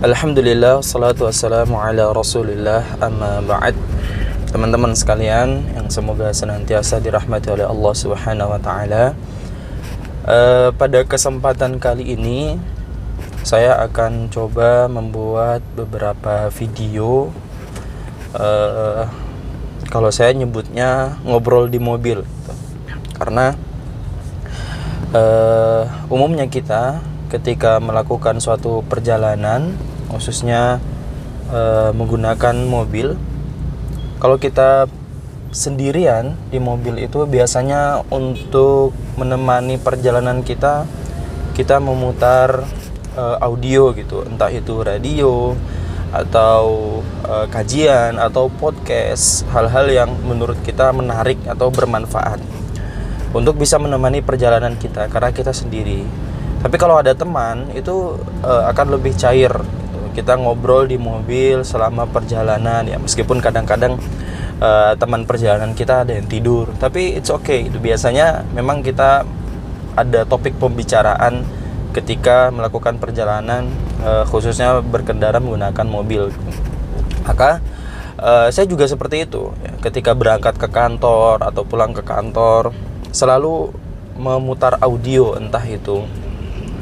Alhamdulillah, salatu wassalamu ala rasulillah, amma ba'd. Teman-teman sekalian yang semoga senantiasa dirahmati oleh Allah subhanahu wa ta'ala, pada kesempatan kali ini saya akan coba membuat beberapa video. Kalau saya nyebutnya ngobrol di mobil gitu. Karena umumnya kita ketika melakukan suatu perjalanan, khususnya menggunakan mobil, kalau kita sendirian di mobil itu biasanya untuk menemani perjalanan kita memutar audio gitu, entah itu radio atau kajian atau podcast, hal-hal yang menurut kita menarik atau bermanfaat untuk bisa menemani perjalanan kita karena kita sendiri. Tapi kalau ada teman itu akan lebih cair gitu. Kita ngobrol di mobil selama perjalanan ya, meskipun kadang-kadang teman perjalanan kita ada yang tidur, tapi it's okay. Itu biasanya memang kita ada topik pembicaraan ketika melakukan perjalanan, khususnya berkendara menggunakan mobil. Maka saya juga seperti itu ya. Ketika berangkat ke kantor atau pulang ke kantor selalu memutar audio, entah itu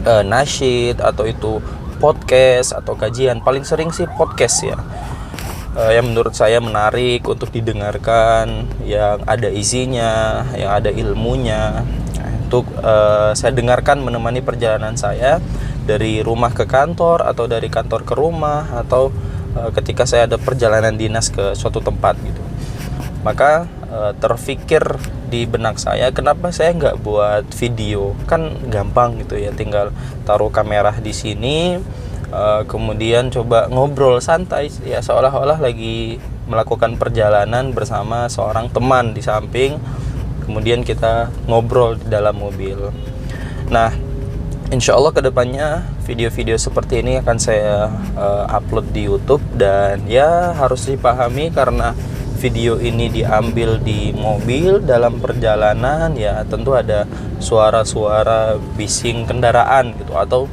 nasyid atau itu podcast atau kajian. Paling sering sih podcast ya, yang menurut saya menarik untuk didengarkan, yang ada isinya, yang ada ilmunya. Untuk saya dengarkan menemani perjalanan saya dari rumah ke kantor atau dari kantor ke rumah, atau ketika saya ada perjalanan dinas ke suatu tempat gitu. Maka terfikir di benak saya, kenapa saya nggak buat video? Kan gampang gitu ya, tinggal taruh kamera di sini, kemudian coba ngobrol santai ya, seolah-olah lagi melakukan perjalanan bersama seorang teman di samping, kemudian kita ngobrol di dalam mobil. Nah, insya Allah kedepannya video-video seperti ini akan saya upload di YouTube, dan ya harus dipahami karena video ini diambil di mobil dalam perjalanan, ya tentu ada suara-suara bising kendaraan gitu, atau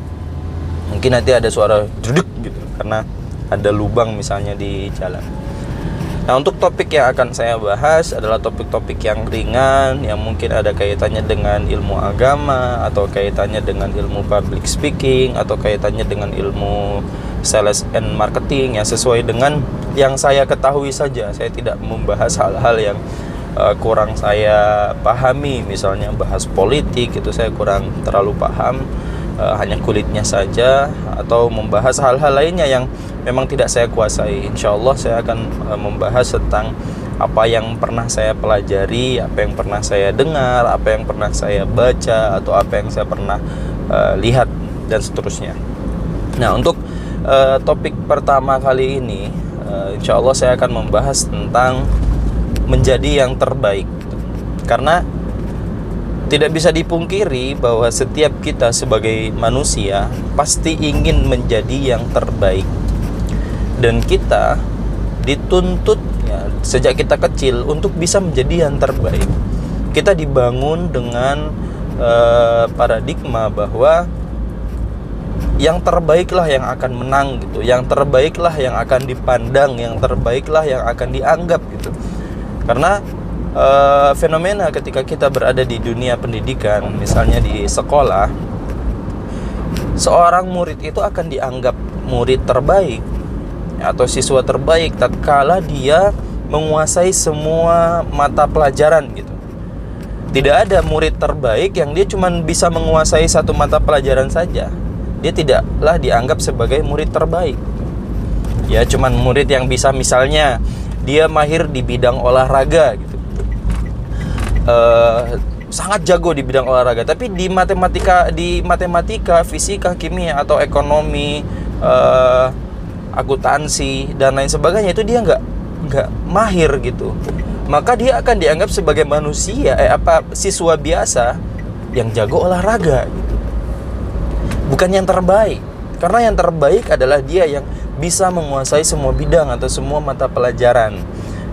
mungkin nanti ada suara jeduk gitu karena ada lubang misalnya di jalan. Nah, untuk topik yang akan saya bahas adalah topik-topik yang ringan, yang mungkin ada kaitannya dengan ilmu agama, atau kaitannya dengan ilmu public speaking, atau kaitannya dengan ilmu sales and marketing, ya sesuai dengan yang saya ketahui saja. Saya tidak membahas hal-hal yang kurang saya pahami. Misalnya bahas politik, itu saya kurang terlalu paham, hanya kulitnya saja, atau membahas hal-hal lainnya yang memang tidak saya kuasai. Insya Allah saya akan membahas tentang apa yang pernah saya pelajari, apa yang pernah saya dengar, apa yang pernah saya baca, atau apa yang saya pernah lihat, dan seterusnya. Nah, untuk topik pertama kali ini, insya Allah saya akan membahas tentang menjadi yang terbaik. Karena tidak bisa dipungkiri bahwa setiap kita sebagai manusia pasti ingin menjadi yang terbaik, dan kita dituntut ya, sejak kita kecil untuk bisa menjadi yang terbaik. Kita dibangun dengan paradigma bahwa yang terbaiklah yang akan menang gitu, yang terbaiklah yang akan dipandang, yang terbaiklah yang akan dianggap gitu. Karena fenomena ketika kita berada di dunia pendidikan, misalnya di sekolah, seorang murid itu akan dianggap murid terbaik atau siswa terbaik tatkala dia menguasai semua mata pelajaran gitu. Tidak ada murid terbaik yang dia cuma bisa menguasai satu mata pelajaran saja. Dia tidaklah dianggap sebagai murid terbaik. Ya cuman murid yang bisa, misalnya dia mahir di bidang olahraga gitu, sangat jago di bidang olahraga, tapi di matematika, fisika, kimia, atau ekonomi, akuntansi dan lain sebagainya itu dia nggak mahir gitu. Maka dia akan dianggap sebagai manusia, siswa biasa yang jago olahraga gitu. Bukan yang terbaik. Karena yang terbaik adalah dia yang bisa menguasai semua bidang atau semua mata pelajaran.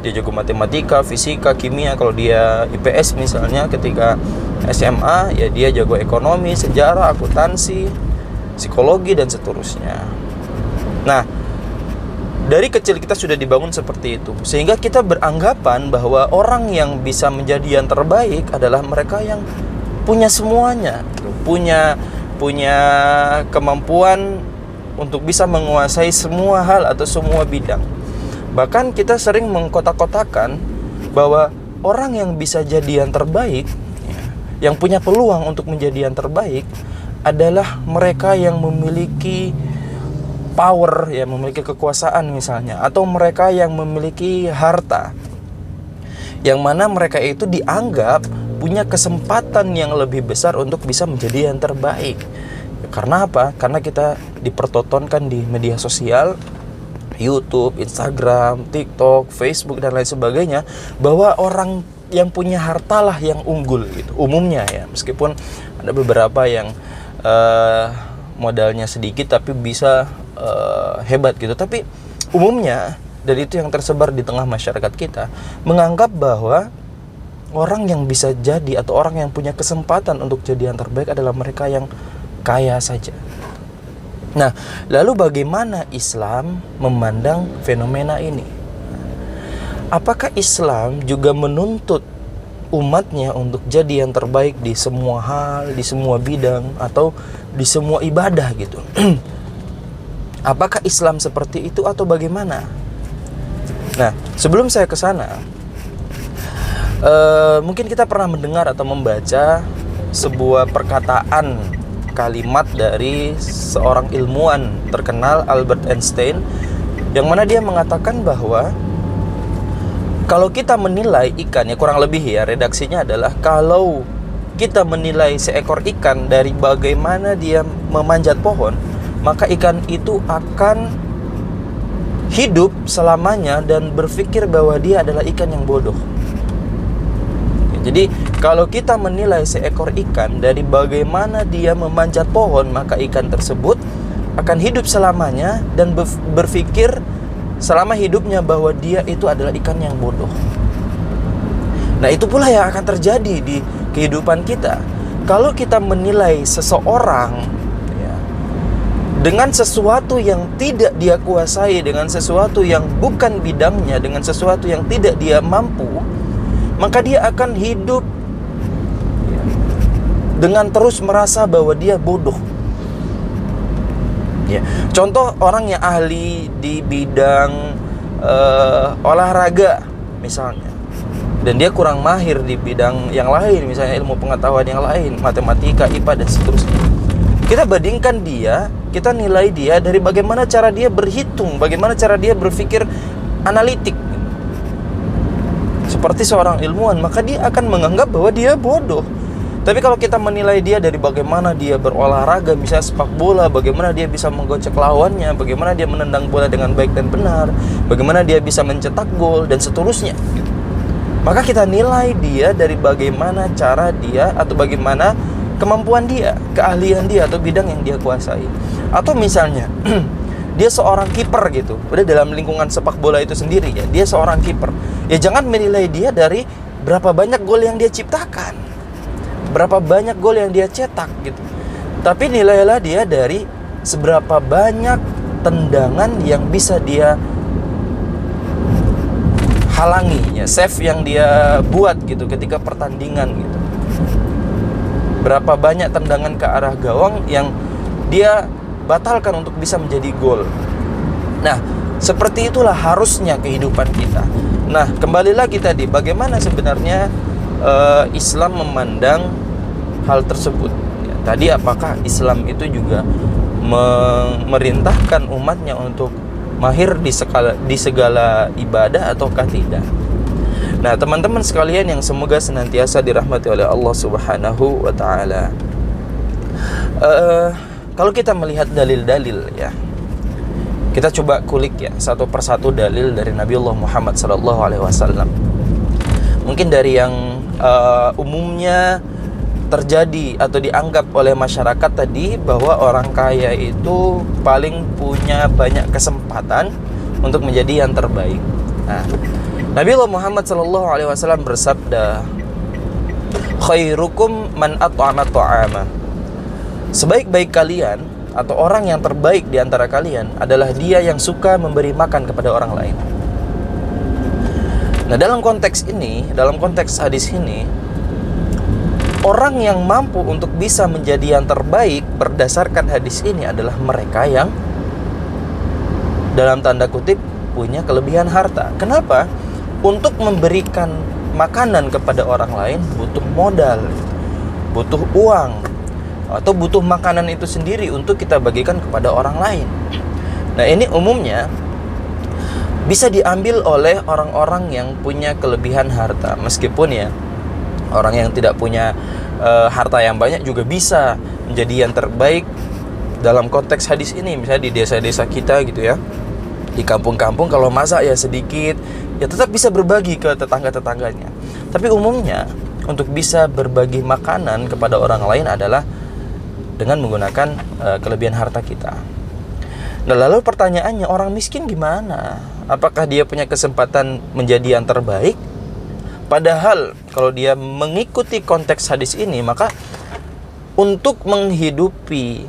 Dia jago matematika, fisika, kimia. Kalau dia IPS misalnya ketika SMA, ya dia jago ekonomi, sejarah, akuntansi, psikologi, dan seterusnya. Nah, dari kecil kita sudah dibangun seperti itu, sehingga kita beranggapan bahwa orang yang bisa menjadi yang terbaik adalah mereka yang punya semuanya, punya kemampuan untuk bisa menguasai semua hal atau semua bidang. Bahkan kita sering mengkotak-kotakan bahwa orang yang bisa jadi yang terbaik, yang punya peluang untuk menjadi yang terbaik adalah mereka yang memiliki power, ya, memiliki kekuasaan misalnya, atau mereka yang memiliki harta, yang mana mereka itu dianggap punya kesempatan yang lebih besar untuk bisa menjadi yang terbaik. Karena apa? Karena kita dipertontonkan di media sosial, YouTube, Instagram, TikTok, Facebook dan lain sebagainya, bahwa orang yang punya harta lah yang unggul gitu. Umumnya ya, meskipun ada beberapa yang modalnya sedikit tapi bisa hebat gitu. Tapi umumnya, dan itu yang tersebar di tengah masyarakat kita, menganggap bahwa orang yang bisa jadi atau orang yang punya kesempatan untuk jadi yang terbaik adalah mereka yang kaya saja. Nah, lalu bagaimana Islam memandang fenomena ini? Apakah Islam juga menuntut umatnya untuk jadi yang terbaik di semua hal, di semua bidang, atau di semua ibadah gitu? Apakah Islam seperti itu atau bagaimana? Nah, sebelum saya ke sana, mungkin kita pernah mendengar atau membaca sebuah perkataan, kalimat dari seorang ilmuwan terkenal, Albert Einstein, yang mana dia mengatakan bahwa kalau kita menilai ikan, ya kurang lebih ya redaksinya adalah, kalau kita menilai seekor ikan dari bagaimana dia memanjat pohon, maka ikan itu akan hidup selamanya dan berpikir bahwa dia adalah ikan yang bodoh. Jadi kalau kita menilai seekor ikan dari bagaimana dia memanjat pohon, maka ikan tersebut akan hidup selamanya dan berpikir selama hidupnya bahwa dia itu adalah ikan yang bodoh. Nah, itu pula yang akan terjadi di kehidupan kita. Kalau kita menilai seseorang ya, dengan sesuatu yang tidak dia kuasai, dengan sesuatu yang bukan bidangnya, dengan sesuatu yang tidak dia mampu, maka dia akan hidup dengan terus merasa bahwa dia bodoh. Ya, contoh orang yang ahli di bidang olahraga misalnya, dan dia kurang mahir di bidang yang lain, misalnya ilmu pengetahuan yang lain, matematika, IPA dan seterusnya. Kita bandingkan dia, kita nilai dia dari bagaimana cara dia berhitung, bagaimana cara dia berpikir analitik. Seperti seorang ilmuwan, maka dia akan menganggap bahwa dia bodoh. Tapi kalau kita menilai dia dari bagaimana dia berolahraga, misalnya sepak bola, bagaimana dia bisa menggocek lawannya, bagaimana dia menendang bola dengan baik dan benar, bagaimana dia bisa mencetak gol dan seterusnya, maka kita nilai dia dari bagaimana cara dia atau bagaimana kemampuan dia, keahlian dia atau bidang yang dia kuasai. Atau misalnya dia seorang kiper gitu, udah dalam lingkungan sepak bola itu sendiri ya, dia seorang kiper. Ya jangan menilai dia dari berapa banyak gol yang dia ciptakan, berapa banyak gol yang dia cetak gitu. Tapi nilailah dia dari seberapa banyak tendangan yang bisa dia halangi, ya, save yang dia buat gitu ketika pertandingan gitu. Berapa banyak tendangan ke arah gawang yang dia batalkan untuk bisa menjadi gol. Nah, seperti itulah harusnya kehidupan kita. Nah, kembali lagi tadi, bagaimana sebenarnya Islam memandang hal tersebut. Ya, tadi apakah Islam itu juga memerintahkan umatnya untuk mahir di segala ibadah ataukah tidak? Nah, teman-teman sekalian yang semoga senantiasa dirahmati oleh Allah Subhanahu wa taala. Kalau kita melihat dalil-dalil ya, kita coba kulik ya satu persatu dalil dari Nabiullah Muhammad SAW. Mungkin dari yang umumnya terjadi atau dianggap oleh masyarakat tadi, bahwa orang kaya itu paling punya banyak kesempatan untuk menjadi yang terbaik. Nah, Nabiullah Muhammad SAW bersabda, khairukum man at'ama ta'ama. Sebaik-baik kalian atau orang yang terbaik di antara kalian adalah dia yang suka memberi makan kepada orang lain. Nah, dalam konteks ini, dalam konteks hadis ini, orang yang mampu untuk bisa menjadi yang terbaik berdasarkan hadis ini adalah mereka yang dalam tanda kutip punya kelebihan harta. Kenapa? Untuk memberikan makanan kepada orang lain butuh modal, butuh uang, atau butuh makanan itu sendiri untuk kita bagikan kepada orang lain. Nah, ini umumnya bisa diambil oleh orang-orang yang punya kelebihan harta. Meskipun ya orang yang tidak punya harta yang banyak juga bisa menjadi yang terbaik dalam konteks hadis ini. Misalnya di desa-desa kita gitu ya, di kampung-kampung kalau masak ya sedikit, ya tetap bisa berbagi ke tetangga-tetangganya. Tapi umumnya untuk bisa berbagi makanan kepada orang lain adalah dengan menggunakan kelebihan harta kita. Nah, lalu pertanyaannya, orang miskin gimana? Apakah dia punya kesempatan menjadi yang terbaik? Padahal kalau dia mengikuti konteks hadis ini, maka untuk menghidupi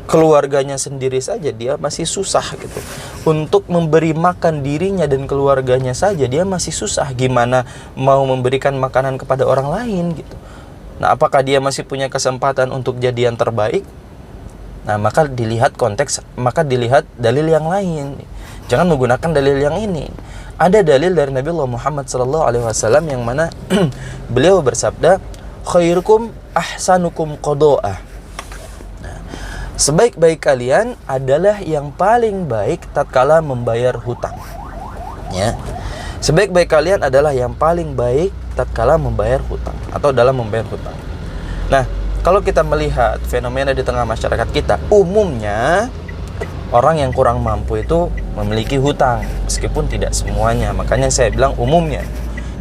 keluarganya sendiri saja dia masih susah gitu. Untuk memberi makan dirinya dan keluarganya saja dia masih susah. Gimana mau memberikan makanan kepada orang lain gitu. Nah, apakah dia masih punya kesempatan untuk jadi yang terbaik? Nah, maka dilihat konteks, maka dilihat dalil yang lain. Jangan menggunakan dalil yang ini. Ada dalil dari Nabi Muhammad SAW yang mana beliau bersabda, khairukum ahsanukum qada'ah. Nah, sebaik-baik kalian adalah yang paling baik tatkala membayar hutang. Ya. Sebaik-baik kalian adalah yang paling baik tatkala membayar hutang atau dalam membayar hutang. Nah, kalau kita melihat fenomena di tengah masyarakat kita, umumnya orang yang kurang mampu itu memiliki hutang, meskipun tidak semuanya. Makanya saya bilang umumnya,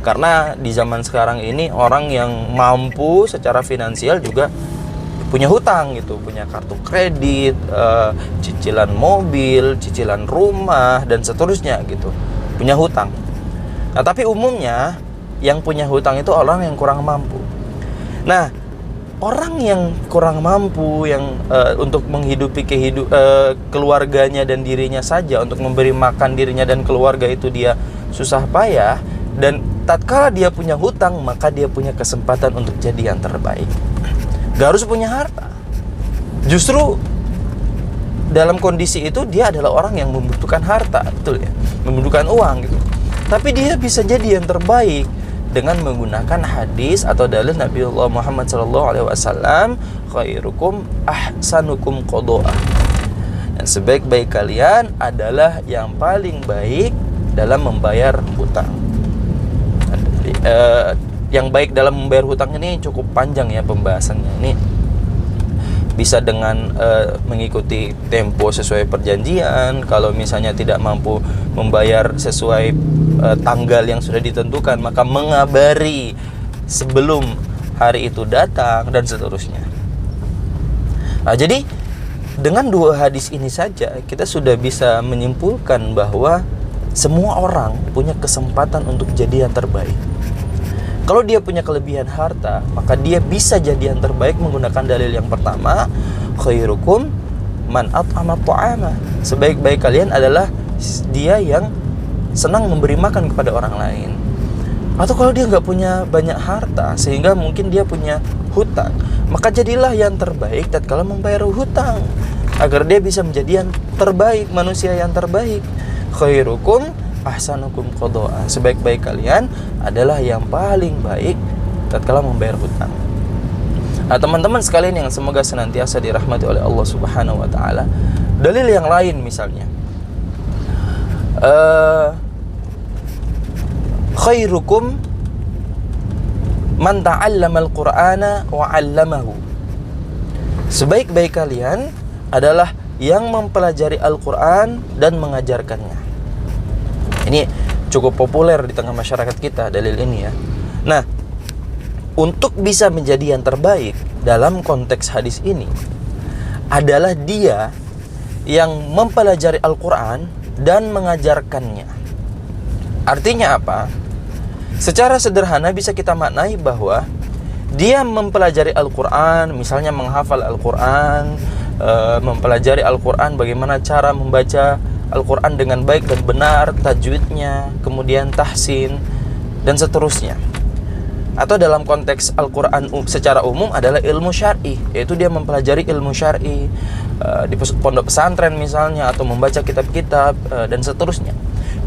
karena di zaman sekarang ini orang yang mampu secara finansial juga punya hutang gitu, punya kartu kredit, cicilan mobil, cicilan rumah dan seterusnya gitu, punya hutang. Nah, tapi umumnya yang punya hutang itu orang yang kurang mampu. Nah, orang yang kurang mampu yang untuk menghidupi keluarganya dan dirinya saja, untuk memberi makan dirinya dan keluarga itu dia susah payah, dan tatkala dia punya hutang maka dia punya kesempatan untuk jadi yang terbaik. Gak harus punya harta. Justru dalam kondisi itu dia adalah orang yang membutuhkan harta, betul ya, membutuhkan uang gitu. Tapi dia bisa jadi yang terbaik dengan menggunakan hadis atau dalil Nabi Muhammad SAW, khairukum ahsanukum qada'ah. Dan sebaik-baik kalian adalah yang paling baik dalam membayar hutang. Yang baik dalam membayar hutang ini cukup panjang ya pembahasannya. Ini bisa dengan mengikuti tempo sesuai perjanjian. Kalau misalnya tidak mampu membayar sesuai tanggal yang sudah ditentukan, maka mengabari sebelum hari itu datang dan seterusnya. Nah, jadi dengan dua hadis ini saja kita sudah bisa menyimpulkan bahwa semua orang punya kesempatan untuk jadi yang terbaik. Kalau dia punya kelebihan harta, maka dia bisa jadi yang terbaik menggunakan dalil yang pertama, khairukum man at'ama ta'ama. Sebaik-baik kalian adalah dia yang senang memberi makan kepada orang lain. Atau kalau dia nggak punya banyak harta sehingga mungkin dia punya hutang, maka jadilah yang terbaik tatkala membayar hutang agar dia bisa menjadi yang terbaik, manusia yang terbaik. Khairukum ahsanukum qada'ah. Sebaik-baik kalian adalah yang paling baik tatkala membayar hutang. Nah, teman-teman sekalian yang semoga senantiasa dirahmati oleh Allah Subhanahu wa taala, dalil yang lain misalnya, khairukum man ta'allama al-Qur'ana wa 'allamahu. Sebaik-baik kalian adalah yang mempelajari Al-Qur'an dan mengajarkannya. Ini cukup populer di tengah masyarakat kita dalil ini ya. Nah, untuk bisa menjadi yang terbaik dalam konteks hadis ini adalah dia yang mempelajari Al-Qur'an dan mengajarkannya. Artinya apa? Secara sederhana bisa kita maknai bahwa dia mempelajari Al-Qur'an, misalnya menghafal Al-Qur'an, mempelajari Al-Quran, bagaimana cara membaca Al-Quran dengan baik dan benar, tajwidnya, kemudian tahsin, dan seterusnya. Atau dalam konteks Al-Quran secara umum adalah ilmu syar'i, yaitu dia mempelajari ilmu syar'i di pondok pesantren misalnya, atau membaca kitab-kitab dan seterusnya.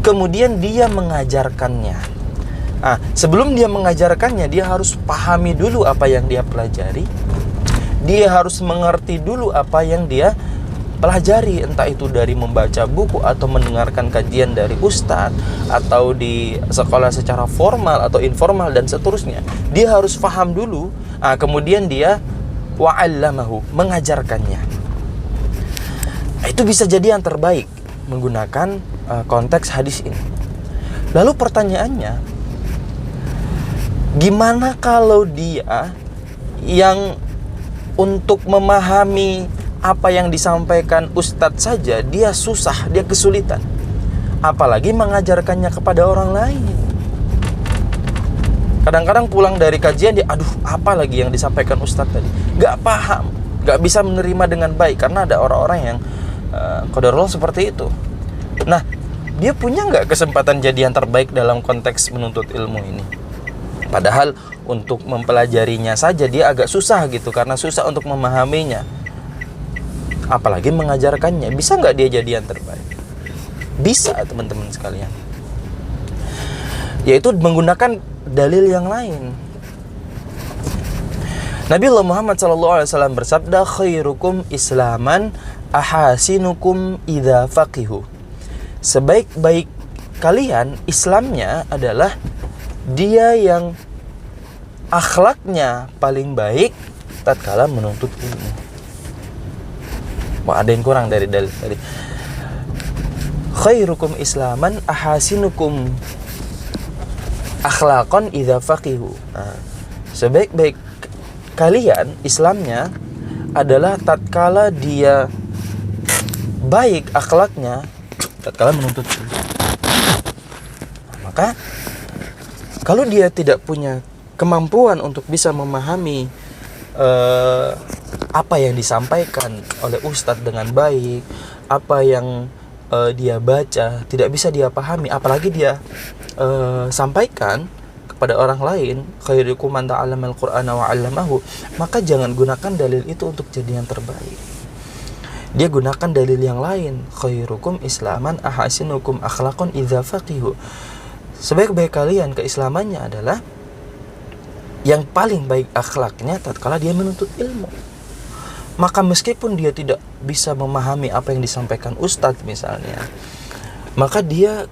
Kemudian dia mengajarkannya. Sebelum dia mengajarkannya, dia harus pahami dulu apa yang dia pelajari. Dia harus mengerti dulu apa yang dia pelajari, entah itu dari membaca buku atau mendengarkan kajian dari ustadz, atau di sekolah secara formal atau informal dan seterusnya. Dia harus paham dulu, kemudian dia wa'allamahu, mengajarkannya. Itu bisa jadi yang terbaik menggunakan konteks hadis ini. Lalu pertanyaannya, gimana kalau dia yang untuk memahami apa yang disampaikan ustadz saja dia susah, dia kesulitan, apalagi mengajarkannya kepada orang lain? Kadang-kadang pulang dari kajian dia, apa lagi yang disampaikan ustadz tadi, gak paham, gak bisa menerima dengan baik, karena ada orang-orang yang qadarullah seperti itu. Nah, dia punya gak kesempatan jadi yang terbaik dalam konteks menuntut ilmu ini? Padahal untuk mempelajarinya saja dia agak susah gitu, karena susah untuk memahaminya, apalagi mengajarkannya. Bisa nggak dia jadi yang terbaik? Bisa, teman-teman sekalian. Yaitu menggunakan dalil yang lain. Nabi Allah Muhammad SAW bersabda, khairukum islaman ahasinukum idza faqihu. Sebaik-baik kalian Islamnya adalah dia yang akhlaknya paling baik tatkala menuntut ilmu. Ada yang kurang dari dalil tadi. Khairukum islaman ahasinukum akhlaqan idza faqihu. Sebaik-baik kalian Islamnya adalah tatkala dia baik akhlaknya tatkala menuntut ilmu. Maka kalau dia tidak punya kemampuan untuk bisa memahami apa yang disampaikan oleh ustadz dengan baik, apa yang dia baca tidak bisa dia pahami, apalagi dia sampaikan kepada orang lain, khairukum man ta'allamal Qur'ana wa 'allamahu, maka jangan gunakan dalil itu untuk jadi yang terbaik. Dia gunakan dalil yang lain, khairukum islaman ahasinukum akhlaqan idza faqihu. Sebaik-baik kalian keislamannya adalah yang paling baik akhlaknya tatkala dia menuntut ilmu. Maka meskipun dia tidak bisa memahami apa yang disampaikan ustadz misalnya, maka dia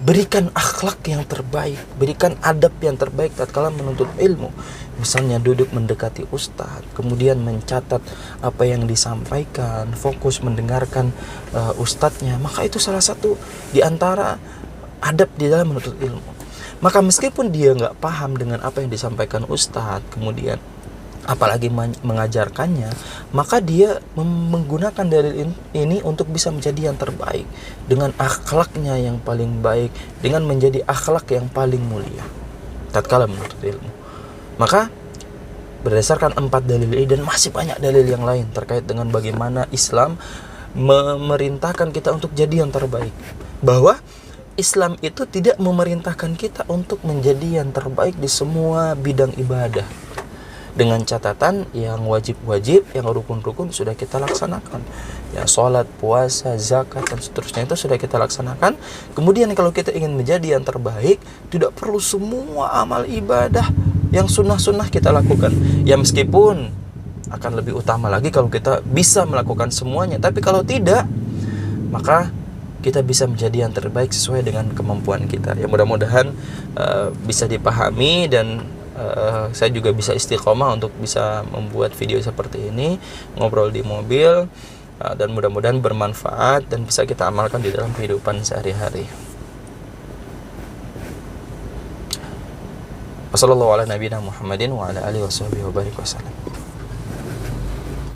berikan akhlak yang terbaik, berikan adab yang terbaik tatkala menuntut ilmu. Misalnya duduk mendekati ustadz, kemudian mencatat apa yang disampaikan, fokus mendengarkan ustadznya, maka itu salah satu di antara adab di dalam menuntut ilmu. Maka meskipun dia nggak paham dengan apa yang disampaikan ustadz, kemudian apalagi mengajarkannya, maka dia menggunakan dalil ini untuk bisa menjadi yang terbaik, dengan akhlaknya yang paling baik, dengan menjadi akhlak yang paling mulia tatkala menuntut ilmu. Maka berdasarkan 4 dalil ini dan masih banyak dalil yang lain terkait dengan bagaimana Islam memerintahkan kita untuk jadi yang terbaik, bahwa Islam itu tidak memerintahkan kita untuk menjadi yang terbaik di semua bidang ibadah, dengan catatan yang wajib-wajib, yang rukun-rukun sudah kita laksanakan, ya sholat, puasa, zakat dan seterusnya itu sudah kita laksanakan. Kemudian kalau kita ingin menjadi yang terbaik, tidak perlu semua amal ibadah yang sunnah-sunnah kita lakukan. Ya meskipun akan lebih utama lagi kalau kita bisa melakukan semuanya, tapi kalau tidak, maka kita bisa menjadi yang terbaik sesuai dengan kemampuan kita. Ya mudah-mudahan bisa dipahami, dan saya juga bisa istiqomah untuk bisa membuat video seperti ini, ngobrol di mobil, dan mudah-mudahan bermanfaat dan bisa kita amalkan di dalam kehidupan sehari-hari. Wassalamualaikum warahmatullahi wabarakatuh.